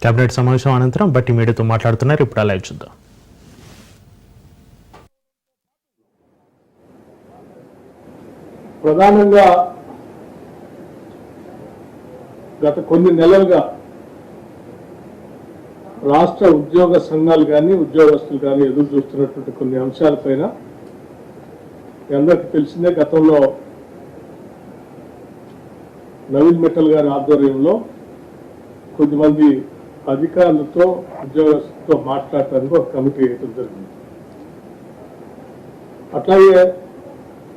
Cabinet సమావేశం అనంతరం బట్టి మీడియాతో మాట్లాడుతున్నారు. ఇప్పుడు లైవ్ చూద్దాం. ప్రధానంగా గత కొన్ని నెలలుగా రాష్ట్ర ఉద్యోగ సంఘాలు కానీ ఉద్యోగస్తులు కానీ ఎదురు చూస్తున్నటువంటి కొన్ని అంశాలపైన అందరికీ తెలిసిందే. గతంలో నవీన్ మిట్టల్ గారి ఆధ్వర్యంలో కొద్దిమంది అధికారులతో ఉద్యోగస్తులతో మాట్లాడటానికి ఒక కమిటీ వేయడం జరిగింది. అట్లాగే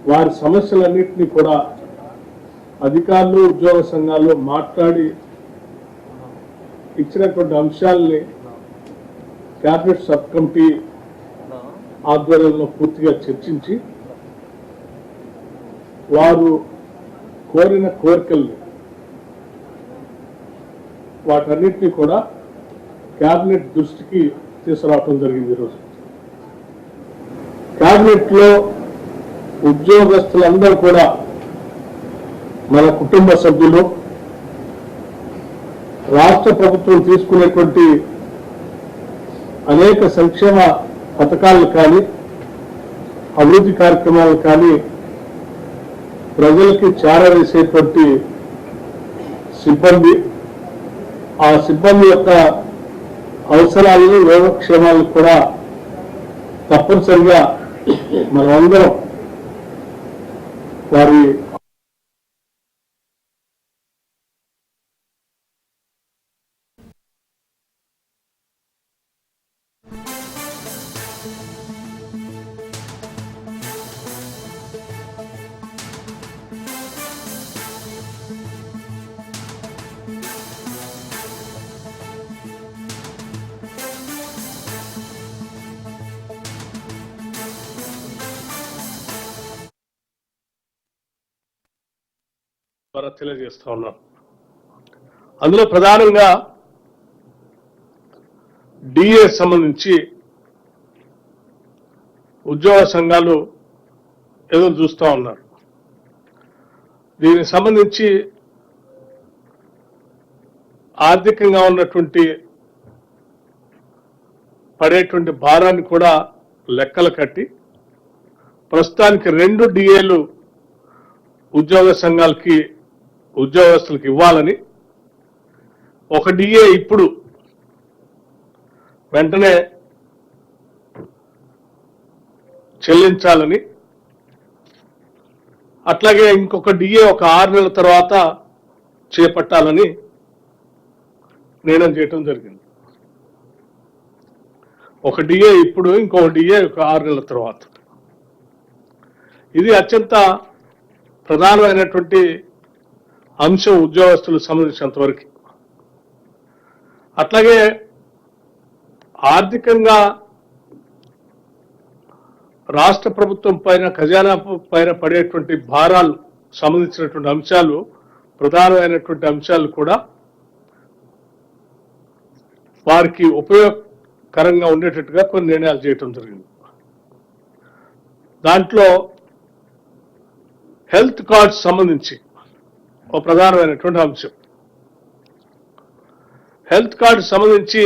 వారి సమస్యలన్నింటినీ కూడా అధికారులు ఉద్యోగ సంఘాలు మాట్లాడి ఇచ్చినటువంటి అంశాలని క్యాబినెట్ సబ్ కమిటీ ఆధ్వర్యంలో పూర్తిగా చర్చించి వారు కోరిన కోరికల్ని వాటన్నిటినీ కూడా క్యాబినెట్ దృష్టికి తీసుకురావటం జరిగింది. ఈరోజు క్యాబినెట్ లో ఉద్యోగస్తులందరూ కూడా మన కుటుంబ సభ్యులు, రాష్ట్ర ప్రభుత్వం తీసుకునేటువంటి అనేక సంక్షేమ పథకాలు కానీ అభివృద్ధి కార్యక్రమాలు కానీ ప్రజలకి చేరవేసేటువంటి సిబ్బంది, ఆ సిబ్బంది యొక్క అవసరాలను యోగక్షేమాలను కూడా తప్పనిసరిగా మనమందరం వారి ద్వారా తెలియజేస్తా ఉన్నాం. అందులో ప్రధానంగా డిఏ సంబంధించి ఉద్యోగ సంఘాలు ఎదురు చూస్తూ ఉన్నారు. దీనికి సంబంధించి ఆర్థికంగా ఉన్నటువంటి పడేటువంటి భారాన్ని కూడా లెక్కలు కట్టి ప్రస్తుతానికి 2 డిఏలు ఉద్యోగ సంఘాలకి ఉద్యోగస్తులకు ఇవ్వాలని, ఒక డిఏ ఇప్పుడు వెంటనే చెల్లించాలని, అట్లాగే ఇంకొక డిఏ ఒక 6 నెలల తర్వాత చేపట్టాలని నిర్ణయం చేయటం జరిగింది. ఒక డిఏ ఇప్పుడు, ఇంకొక డిఏ ఒక 6 నెలల తర్వాత. ఇది అత్యంత ప్రధానమైనటువంటి అంశం ఉద్యోగస్తులకు సంబంధించినంత వరకు. అట్లాగే ఆర్థికంగా రాష్ట్ర ప్రభుత్వం పైన, ఖజానా పైన పడేటువంటి భారాలు సంబంధించినటువంటి అంశాలు, ప్రధానమైనటువంటి అంశాలు కూడా వారికి ఉపయోగకరంగా ఉండేటట్టుగా కొన్ని నిర్ణయాలు చేయటం జరిగింది. దాంట్లో హెల్త్ కార్డ్స్ సంబంధించి ఒక ప్రధానమైనటువంటి అంశం. హెల్త్ కార్డు సంబంధించి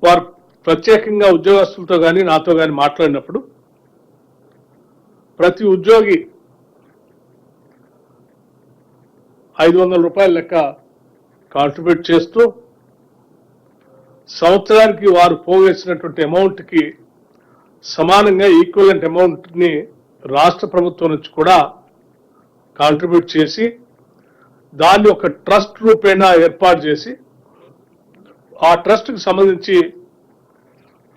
వారు ప్రత్యేకంగా ఉద్యోగస్తులతో కానీ నాతో కానీ మాట్లాడినప్పుడు ప్రతి ఉద్యోగి 500 రూపాయల లెక్క కాంట్రిబ్యూట్ చేస్తూ సంవత్సరానికి వారు పోవేసినటువంటి అమౌంట్కి సమానంగా ఈక్వలెంట్ అమౌంట్ని రాష్ట్ర ప్రభుత్వం నుంచి కూడా కాంట్రిబ్యూట్ చేసి దాన్ని ఒక ట్రస్ట్ రూపేణ ఏర్పాటు చేసి, ఆ ట్రస్ట్కి సంబంధించి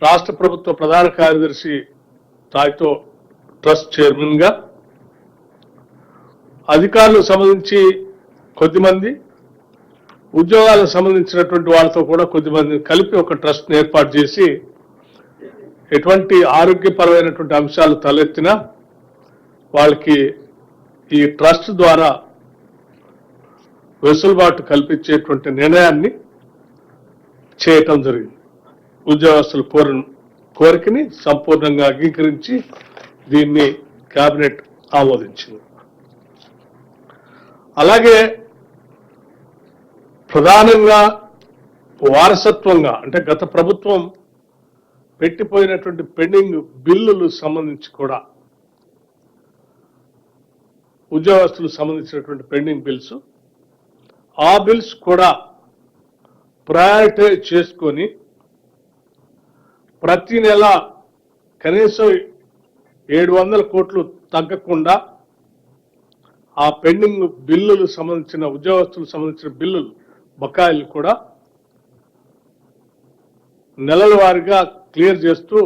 రాష్ట్ర ప్రభుత్వ ప్రధాన కార్యదర్శి స్థాయితో ట్రస్ట్ చైర్మన్గా, అధికారులకు సంబంధించి కొద్దిమంది, ఉద్యోగాలకు సంబంధించినటువంటి వాళ్ళతో కూడా కొద్దిమంది కలిపి ఒక ట్రస్ట్ని ఏర్పాటు చేసి ఎటువంటి ఆరోగ్యపరమైనటువంటి అంశాలు తలెత్తినా వాళ్ళకి ఈ ట్రస్ట్ ద్వారా వెసులుబాటు కల్పించేటువంటి నిర్ణయాన్ని చేయటం జరిగింది. ఉద్యోగస్తుల కోరికని సంపూర్ణంగా అంగీకరించి దీన్ని కేబినెట్ ఆమోదించింది. అలాగే ప్రధానంగా వారసత్వంగా అంటే గత ప్రభుత్వం పెట్టిపోయినటువంటి పెండింగ్ బిల్లులు సంబంధించి కూడా ఉద్యోగస్తులకు సంబంధించినటువంటి పెండింగ్ బిల్స్ ఆ బిల్స్ కూడా ప్రయారిటైజ్ చేసుకొని ప్రతి నెల కనీసం 700 కోట్లు తగ్గకుండా ఆ పెండింగ్ బిల్లులు సంబంధించిన ఉద్యోగస్తులకు సంబంధించిన బిల్లులు బకాయిలు కూడా నెలల వారీగా క్లియర్ చేస్తూ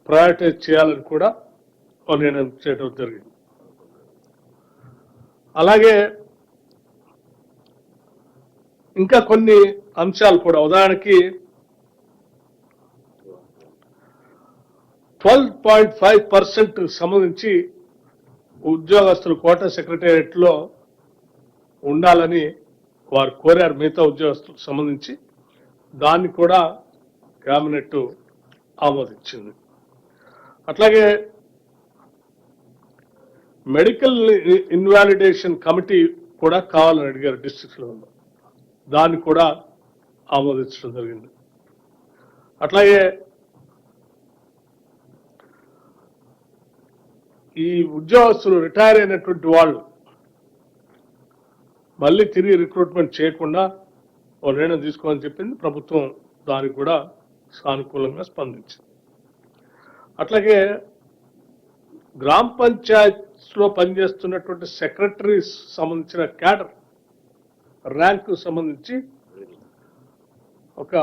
ప్రయారిటైజ్ చేయాలని కూడా నిర్ణయం చేయడం జరిగింది. అలాగే ఇంకా కొన్ని అంశాలు కూడా ఉదాహరణకి 12.5% సంబంధించి ఉద్యోగస్తులు కోటా సెక్రటేరియట్ లో ఉండాలని వారు కోరారు మిగతా ఉద్యోగస్తులకు సంబంధించి. దాన్ని కూడా కేబినెట్ ఆమోదించింది. అట్లాగే మెడికల్ ఇన్వాలిడేషన్ కమిటీ కూడా కావాలని అడిగారు డిస్ట్రిక్ట్ లెవెల్లో, దాన్ని కూడా ఆమోదించడం జరిగింది. అట్లాగే ఈ ఉద్యోగస్తులు రిటైర్ అయినటువంటి వాళ్ళు మళ్ళీ తిరిగి రిక్రూట్మెంట్ చేయకుండా ఒక నిర్ణయం తీసుకోవాలని చెప్పింది ప్రభుత్వం. దానికి కూడా సానుకూలంగా స్పందించింది. అట్లాగే గ్రామ పంచాయత్లో పనిచేస్తున్నటువంటి సెక్రటరీస్ సంబంధించిన క్యాడర్ ర్యాంకు సంబంధించి ఒక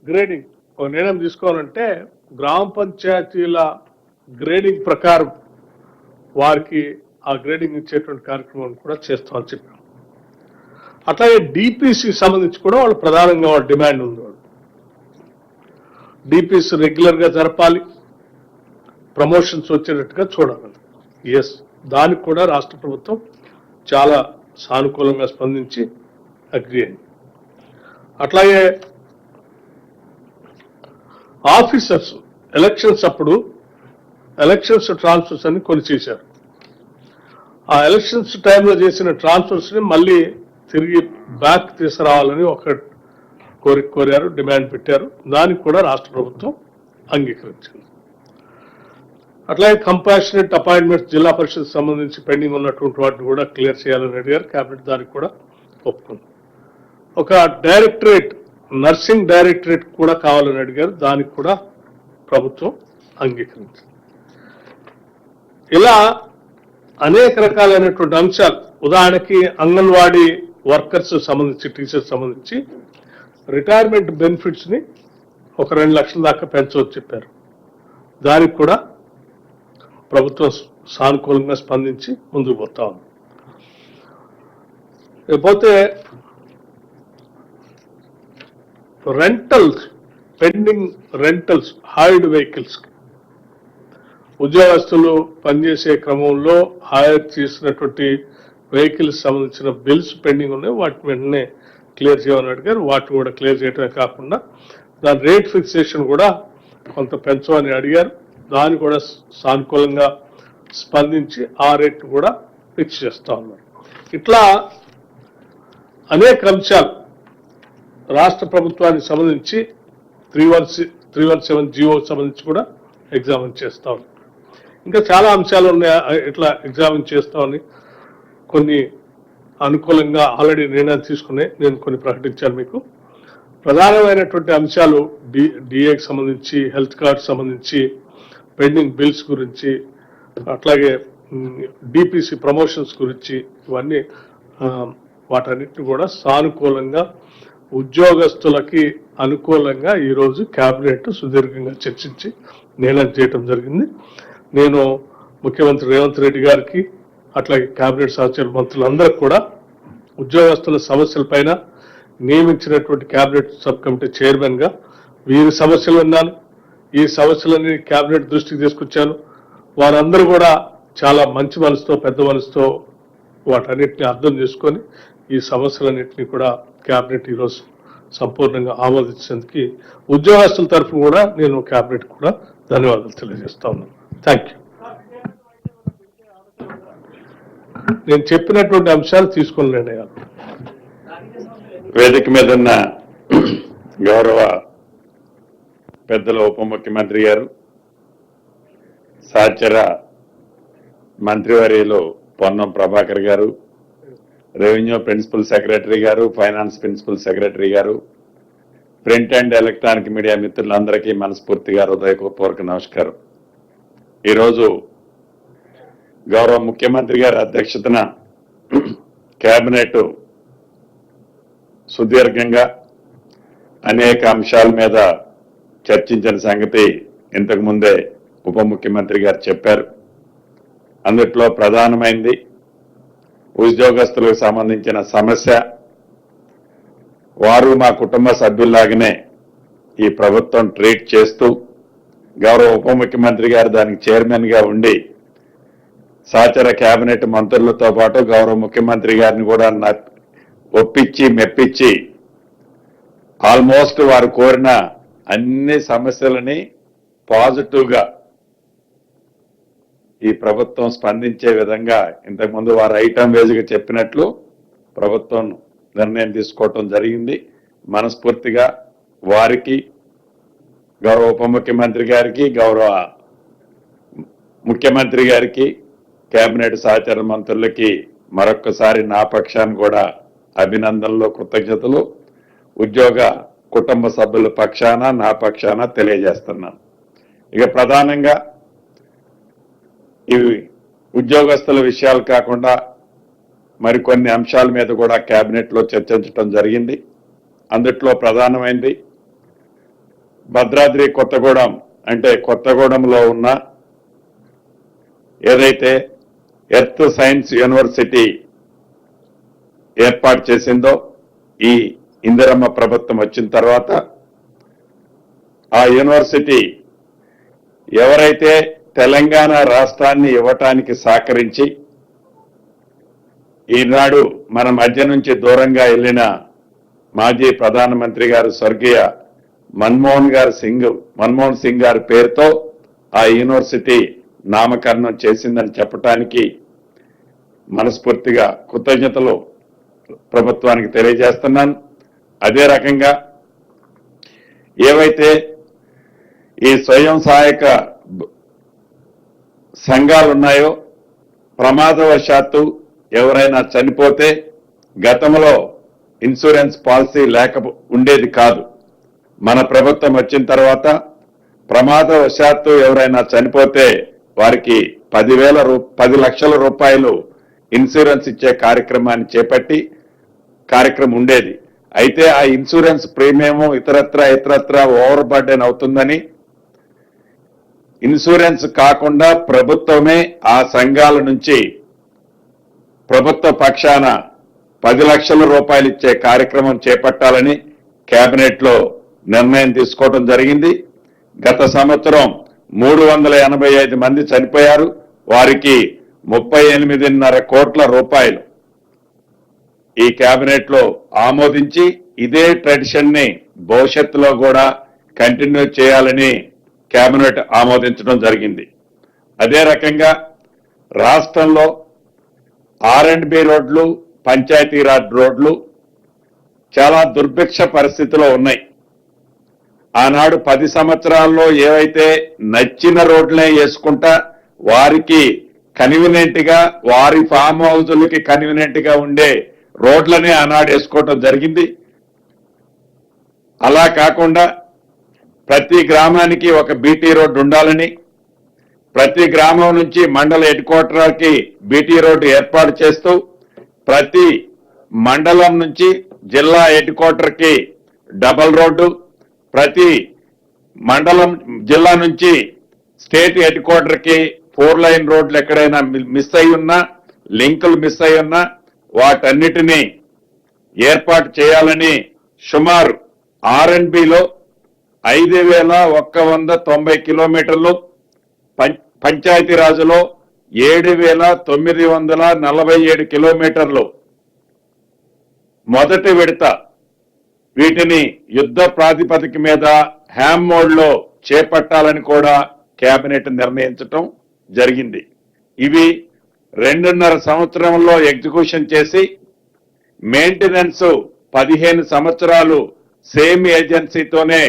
గ్రేడింగ్ ఒక నిర్ణయం తీసుకోవాలంటే గ్రామ పంచాయతీల గ్రేడింగ్ ప్రకారం వారికి ఆ గ్రేడింగ్ ఇచ్చేటువంటి కార్యక్రమం కూడా చేస్తామని చెప్పాం. అట్లాగే డిపిసి సంబంధించి కూడా వాళ్ళు ప్రధానంగా వాళ్ళ డిమాండ్ ఉంది. వాళ్ళు డిపిసి రెగ్యులర్ గా జరపాలి, ప్రమోషన్స్ వచ్చేటట్టుగా చూడాలి. ఎస్, దానికి కూడా రాష్ట్ర ప్రభుత్వం చాలా సానుకూలంగా స్పందించి అగ్రి అయింది. అట్లాగే ఆఫీసర్స్ ఎలక్షన్స్ అప్పుడు ఎలక్షన్స్ ట్రాన్స్ఫర్స్ అని కొన్ని చేశారు. ఆ ఎలక్షన్స్ టైంలో చేసిన ట్రాన్స్ఫర్స్ ని మళ్ళీ తిరిగి బ్యాక్ తీసుకురావాలని ఒక కోరారు, డిమాండ్ పెట్టారు. దానికి కూడా రాష్ట్ర ప్రభుత్వం అంగీకరించింది. అట్లాగే కంపాషనేట్ అపాయింట్మెంట్స్ జిల్లా పరిషత్ సంబంధించి పెండింగ్ ఉన్నటువంటి వాటిని కూడా క్లియర్ చేయాలని అడిగారు. కేబినెట్ దానికి కూడా ఒప్పుకుంది. ఒక డైరెక్టరేట్, నర్సింగ్ డైరెక్టరేట్ కూడా కావాలని అడిగారు. దానికి కూడా ప్రభుత్వం అంగీకరించింది. ఇలా అనేక రకాలైనటువంటి అంశాలు, ఉదాహరణకి అంగన్వాడీ వర్కర్స్ సంబంధించి, టీచర్స్ సంబంధించి రిటైర్మెంట్ బెనిఫిట్స్ ని ఒక 2 లక్షల దాకా పెంచవచ్చు చెప్పారు. దానికి కూడా ప్రభుత్వం సానుకూలంగా స్పందించి ముందుకు పోతా ఉంది. లేకపోతే rentals, pending rentals, hired vehicles, ఉద్యోగస్తులు పనిచేసే క్రమంలో హైర్ చేసినటువంటి వెహికల్స్ సంబంధించిన బిల్స్ పెండింగ్ ఉన్నాయి. వాటిని వెంటనే క్లియర్ చేయాలని అడిగారు. వాటిని కూడా క్లియర్ చేయడమే కాకుండా దాని రేట్ ఫిక్సేషన్ కూడా కొంత పెంచమని అడిగారు. దాన్ని కూడా సానుకూలంగా స్పందించి ఆ రేట్ కూడా ఫిక్స్ చేస్తా ఉన్నారు. ఇట్లా అనేక అంశాలు రాష్ట్ర ప్రభుత్వానికి సంబంధించి 317 జియోకి సంబంధించి కూడా ఎగ్జామిన్ చేస్తా ఉన్నారు. ఇంకా చాలా అంశాలు ఉన్నాయి ఇట్లా ఎగ్జామిన్ చేస్తామని. కొన్ని అనుకూలంగా ఆల్రెడీ నిర్ణయాలు తీసుకున్నాయి, నేను కొన్ని ప్రకటించాను మీకు. ప్రధానమైనటువంటి అంశాలు డిఏకి సంబంధించి, హెల్త్ కార్డ్ సంబంధించి, పెండింగ్ బిల్స్ గురించి, అట్లాగే డిపిసి ప్రమోషన్స్ గురించి, ఇవన్నీ వాటన్నిటిని కూడా సానుకూలంగా ఉద్యోగస్తులకి అనుకూలంగా ఈరోజు కేబినెట్ సుదీర్ఘంగా చర్చించి నిర్ణయం చేయడం జరిగింది. నేను ముఖ్యమంత్రి రేవంత్ రెడ్డి గారికి, అట్లాగే కేబినెట్ సహచర మంత్రులందరికీ కూడా ఉద్యోగస్తుల సమస్యలపైన నియమించినటువంటి కేబినెట్ సబ్ కమిటీ చైర్మన్ గా వీరి సమస్యలు విన్నాను. ఈ సమస్యలన్నీ కేబినెట్ దృష్టికి తీసుకొచ్చాను. వారందరూ కూడా చాలా మంచి మనసుతో, పెద్ద మనసుతో వాటన్నిటిని అర్థం చేసుకొని ఈ సమస్యలన్నింటినీ కూడా కేబినెట్ ఈరోజు సంపూర్ణంగా ఆమోదించేందుకు ఉద్యోగస్తుల తరఫున కూడా నేను కేబినెట్ కూడా ధన్యవాదాలు తెలియజేస్తా ఉన్నాను. Thank you. నేను చెప్పినటువంటి అంశాలు తీసుకుని నిర్ణయాలు. వేదిక మీద ఉన్న గౌరవ పెద్దల ఉప ముఖ్యమంత్రి గారు, సహచర మంత్రివర్యులు పొన్నం ప్రభాకర్ గారు, రెవెన్యూ ప్రిన్సిపల్ సెక్రటరీ గారు, ఫైనాన్స్ ప్రిన్సిపల్ సెక్రటరీ గారు, ప్రింట్ అండ్ ఎలక్ట్రానిక్ మీడియా మిత్రులందరికీ మనస్ఫూర్తిగా హృదయపూర్వక నమస్కారం. ఈరోజు గౌరవ ముఖ్యమంత్రి గారి అధ్యక్షతన కేబినెట్ సుదీర్ఘంగా అనేక అంశాల మీద చర్చించిన సంగతి ఇంతకు ముందే ఉప ముఖ్యమంత్రి గారు చెప్పారు. అందుట్లో ప్రధానమైంది ఉద్యోగస్తులకు సంబంధించిన సమస్య. వారు మా కుటుంబ సభ్యుల్లాగానే ఈ ప్రభుత్వం ట్రీట్ చేస్తూ గౌరవ ఉప ముఖ్యమంత్రి గారు దానికి చైర్మన్ గా ఉండి సహచర కేబినెట్ మంత్రులతో పాటు గౌరవ ముఖ్యమంత్రి గారిని కూడా ఒప్పించి మెప్పించి ఆల్మోస్ట్ వారు కోరిన అన్ని సమస్యలని పాజిటివ్గా ఈ ప్రభుత్వం స్పందించే విధంగా ఇంతకుముందు వారు ఐటమ్ వేజ్గా చెప్పినట్లు ప్రభుత్వం నిర్ణయం తీసుకోవటం జరిగింది. మనస్ఫూర్తిగా వారికి, గౌరవ ఉప ముఖ్యమంత్రి గారికి, గౌరవ ముఖ్యమంత్రి గారికి, కేబినెట్ సహచర మంత్రులకి మరొక్కసారి నా పక్షాన్ని కూడా అభినందనలు, కృతజ్ఞతలు ఉద్యోగ కుటుంబ సభ్యుల పక్షాన నా పక్షాన తెలియజేస్తున్నాను. ఇక ప్రధానంగా ఇవి ఉద్యోగస్తుల విషయాలు కాకుండా మరికొన్ని అంశాల మీద కూడా కేబినెట్ లో చర్చించడం జరిగింది. అందుట్లో ప్రధానమైంది భద్రాద్రి కొత్తగూడెం, అంటే కొత్తగూడెంలో ఉన్న ఏదైతే ఎర్త్ సైన్స్ యూనివర్సిటీ ఏర్పాటు చేసిందో ఈ ఇందిరమ్మ ప్రభుత్వం వచ్చిన తర్వాత ఆ యూనివర్సిటీ ఎవరైతే తెలంగాణ రాష్ట్రాన్ని ఇవ్వటానికి సహకరించి ఈనాడు మన మధ్య నుంచి దూరంగా వెళ్ళిన మాజీ ప్రధానమంత్రి గారు స్వర్గీయ మన్మోహన్ సింగ్ గారి పేరుతో ఆ యూనివర్సిటీ నామకరణం చేసిందని చెప్పటానికి మనస్ఫూర్తిగా కృతజ్ఞతలు ప్రభుత్వానికి తెలియజేస్తున్నాను. అదే రకంగా ఏవైతే ఈ స్వయం సహాయక సంఘాలు ఉన్నాయో, ప్రమాదవశాత్తు ఎవరైనా చనిపోతే గతంలో ఇన్సూరెన్స్ పాలసీ ఉండేది కాదు. మన ప్రభుత్వం వచ్చిన తర్వాత ప్రమాదవశాత్తు ఎవరైనా చనిపోతే వారికి 10 లక్షల రూపాయలు ఇన్సూరెన్స్ ఇచ్చే కార్యక్రమాన్ని చేపట్టి కార్యక్రమం ఉండేది. అయితే ఆ ఇన్సూరెన్స్ ప్రీమియం ఇతరత్ర ఓవర్ బర్డెన్ అవుతుందని ఇన్సూరెన్స్ కాకుండా ప్రభుత్వమే ఆ సంఘాల నుంచి ప్రభుత్వ పక్షాన 10 లక్షల రూపాయలు ఇచ్చే కార్యక్రమం చేపట్టాలని కేబినెట్ లో నిర్ణయం తీసుకోవడం జరిగింది. గత సంవత్సరం 385 మంది చనిపోయారు. వారికి 38.5 కోట్ల రూపాయలు ఈ కేబినెట్ లో ఆమోదించి ఇదే ట్రెడిషన్ ని భవిష్యత్తులో కూడా కంటిన్యూ చేయాలని కేబినెట్ ఆమోదించడం జరిగింది. అదే రకంగా రాష్ట్రంలో R&B రోడ్లు, పంచాయతీరాజ్ రోడ్లు చాలా దుర్భిక్ష పరిస్థితిలో ఉన్నాయి. ఆనాడు 10 సంవత్సరాల్లో ఏవైతే నచ్చిన రోడ్లనే వేసుకుంటా వారికి కన్వీనియంట్ గా, వారి ఫామ్ హౌజులకి కన్వీనియంట్ గా ఉండే రోడ్లనే ఆనాడు వేసుకోవటం జరిగింది. అలా కాకుండా ప్రతి గ్రామానికి ఒక బీటీ రోడ్డు ఉండాలని, ప్రతి గ్రామం నుంచి మండల హెడ్ క్వార్టర్కి బీటీ రోడ్డు ఏర్పాటు చేస్తూ ప్రతి మండలం నుంచి జిల్లా హెడ్ క్వార్టర్కి డబల్ రోడ్డు, ప్రతి మండలం జిల్లా నుంచి స్టేట్ హెడ్ క్వార్టర్కి 4 లైన్ రోడ్లు ఎక్కడైనా మిస్ అయి ఉన్నా, లింకులు మిస్ అయి ఉన్నా వాటన్నిటినీ ఏర్పాటు చేయాలని సుమారు R&Bలో 5,190 కిలోమీటర్లు, పంచాయతీరాజులో 7,947 కిలోమీటర్లు మొదటి విడత వీటిని యుద్ధ ప్రాతిపదిక మీద హ్యామ్ మోడ్ లో చేపట్టాలని కూడా కేబినెట్ నిర్ణయించటం జరిగింది. ఇవి 2.5 సంవత్సరంలో ఎగ్జిక్యూషన్ చేసి మెయింటెనెన్స్ 15 సంవత్సరాలు సేమ్ ఏజెన్సీతోనే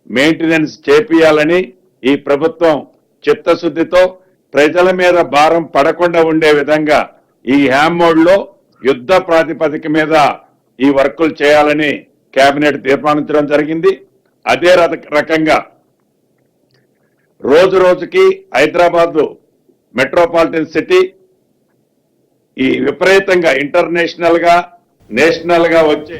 మెయింటెనెన్స్ చేపియాలని ఈ ప్రభుత్వం చిత్తశుద్ధితో ప్రజల మీద భారం పడకుండా ఉండే విధంగా ఈ హ్యామ్ మోడ్ లో యుద్ధ ప్రాతిపదిక మీద ఈ వర్కులు చేయాలని కేబినెట్ తీర్మానించడం జరిగింది. అదే రకంగా రోజు రోజుకి హైదరాబాద్ మెట్రోపాలిటన్ సిటీ ఈ విపరీతంగా ఇంటర్నేషనల్ గా నేషనల్ గా వచ్చే